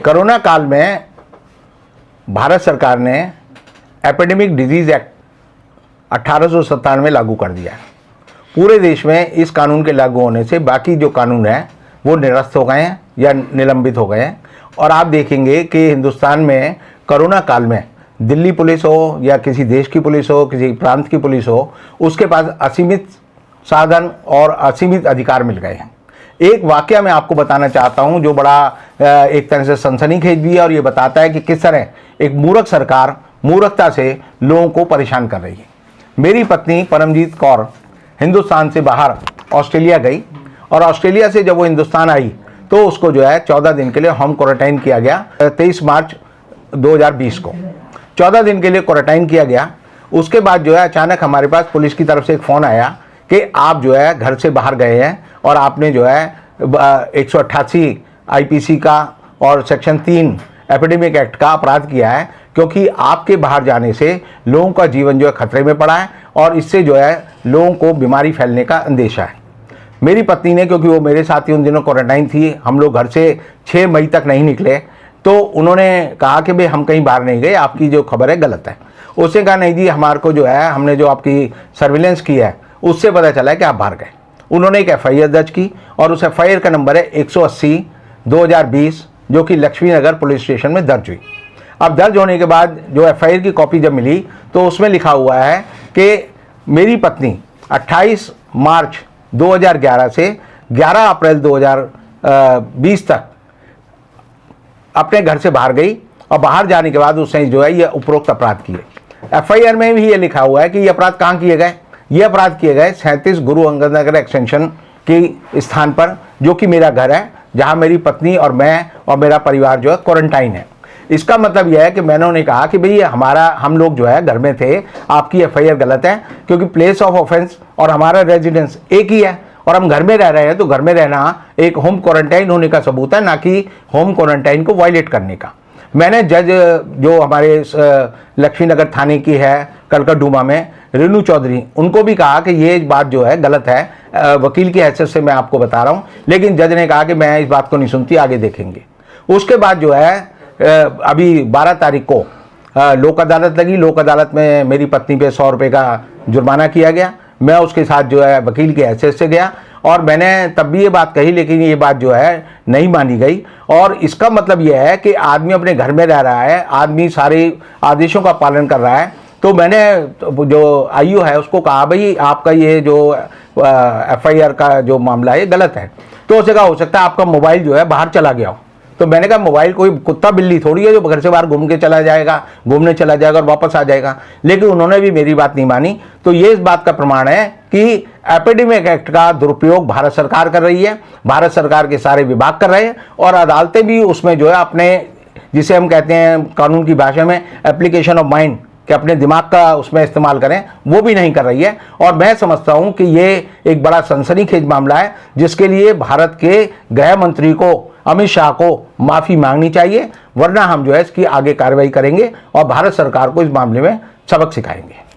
Corona काल में भारत सरकार ने एपिडेमिक डिजीज एक्ट 1897 लागू कर दिया है। पूरे देश में इस कानून के लागू होने से बाकी जो कानून हैं वो निरस्त हो गए हैं या निलंबित हो गए हैं। और आप देखेंगे कि हिंदुस्तान में कोरोना काल में दिल्ली पुलिस हो या किसी देश की पुलिस हो, किसी प्रांत की पुलिस हो, उसके पास असीमित साधन और असीमित अधिकार मिल गए हैं। एक वाकया मैं आपको बताना चाहता हूं जो बड़ा एक तरह से सनसनीखेज भी है और ये बताता है कि किस तरह एक मूर्ख सरकार मूर्खता से लोगों को परेशान कर रही है। मेरी पत्नी परमजीत कौर हिंदुस्तान से बाहर ऑस्ट्रेलिया गई और ऑस्ट्रेलिया से जब वो हिंदुस्तान आई तो उसको जो है 14 दिन के लिए होम क्वारंटाइन किया गया। 23 मार्च 2020 को 14 दिन के लिए क्वारंटाइन किया गया। उसके बाद जो है अचानक हमारे पास पुलिस की तरफ से एक फ़ोन आया कि आप जो है घर से बाहर गए हैं और आपने जो है 188 आईपीसी का और सेक्शन 3 एपिडेमिक एक्ट का अपराध किया है, क्योंकि आपके बाहर जाने से लोगों का जीवन जो है खतरे में पड़ा है और इससे जो है लोगों को बीमारी फैलने का अंदेशा है। मेरी पत्नी ने, क्योंकि वो मेरे साथ ही उन दिनों क्वारंटाइन थी, हम लोग घर से 6 मई तक नहीं निकले, तो उन्होंने कहा कि भाई हम कहीं बाहर नहीं गए, आपकी जो खबर है गलत है। उसने कहा नहीं जी, हमारे को जो है हमने जो आपकी सर्विलेंस की है उससे पता चला है कि आप बाहर गए। उन्होंने एक एफआईआर दर्ज की और उस एफआईआर का नंबर है 180/2020, जो कि लक्ष्मी नगर पुलिस स्टेशन में दर्ज हुई। अब दर्ज होने के बाद जो एफआईआर की कॉपी जब मिली तो उसमें लिखा हुआ है कि मेरी पत्नी 28 मार्च 2011 से 11 अप्रैल 2020 तक अपने घर से बाहर गई और बाहर जाने के बाद उसने जो है ये उपरोक्त अपराध किए। एफआईआर में भी ये लिखा हुआ है कि ये अपराध कहाँ किए गए। ये अपराध किए गए 37 गुरु अंगद नगर एक्सटेंशन के स्थान पर, जो कि मेरा घर है, जहाँ मेरी पत्नी और मैं और मेरा परिवार जो है क्वारंटाइन है। इसका मतलब यह है कि मैंने उन्हें कहा कि भाई हम लोग जो है घर में थे, आपकी एफआईआर गलत है, क्योंकि प्लेस ऑफ ऑफेंस और हमारा रेजिडेंस एक ही है और हम घर में रह रहे हैं, तो घर में रहना एक होम क्वारंटाइन होने का सबूत है, ना कि होम क्वारंटाइन को वायलेट करने का। मैंने जज जो हमारे लक्ष्मी नगर थाने की है कलकत्ता में, रेणु चौधरी, उनको भी कहा कि ये बात जो है गलत है। वकील की हैसियत से मैं आपको बता रहा हूँ, लेकिन जज ने कहा कि मैं इस बात को नहीं सुनती, आगे देखेंगे। उसके बाद जो है अभी 12 तारीख को लोक अदालत लगी। लोक अदालत में मेरी पत्नी पे 100 रुपये का जुर्माना किया गया। मैं उसके साथ जो है वकील की हैसियत से गया और मैंने तब भी ये बात कही, लेकिन ये बात जो है नहीं मानी गई। और इसका मतलब यह है कि आदमी अपने घर में रह रहा है, आदमी सारे आदेशों का पालन कर रहा है। तो मैंने जो आईओ है उसको कहा भाई आपका ये जो एफआईआर का जो मामला है ये गलत है। तो उसे कहा हो सकता है आपका मोबाइल जो है बाहर चला गया हो। तो मैंने कहा मोबाइल कोई कुत्ता बिल्ली थोड़ी है जो घर से बाहर घूमने चला जाएगा और वापस आ जाएगा। लेकिन उन्होंने भी मेरी बात नहीं मानी। तो ये इस बात का प्रमाण है कि एपिडेमिक एक्ट का दुरुपयोग भारत सरकार कर रही है, भारत सरकार के सारे विभाग कर रहे हैं और अदालतें भी उसमें जो है अपने, जिसे हम कहते हैं कानून की भाषा में एप्लीकेशन ऑफ माइंड, कि अपने दिमाग का उसमें इस्तेमाल करें, वो भी नहीं कर रही है। और मैं समझता हूं कि ये एक बड़ा सनसनीखेज मामला है, जिसके लिए भारत के गृह मंत्री को, अमित शाह को माफ़ी मांगनी चाहिए, वरना हम जो है इसकी आगे कार्रवाई करेंगे और भारत सरकार को इस मामले में सबक सिखाएंगे।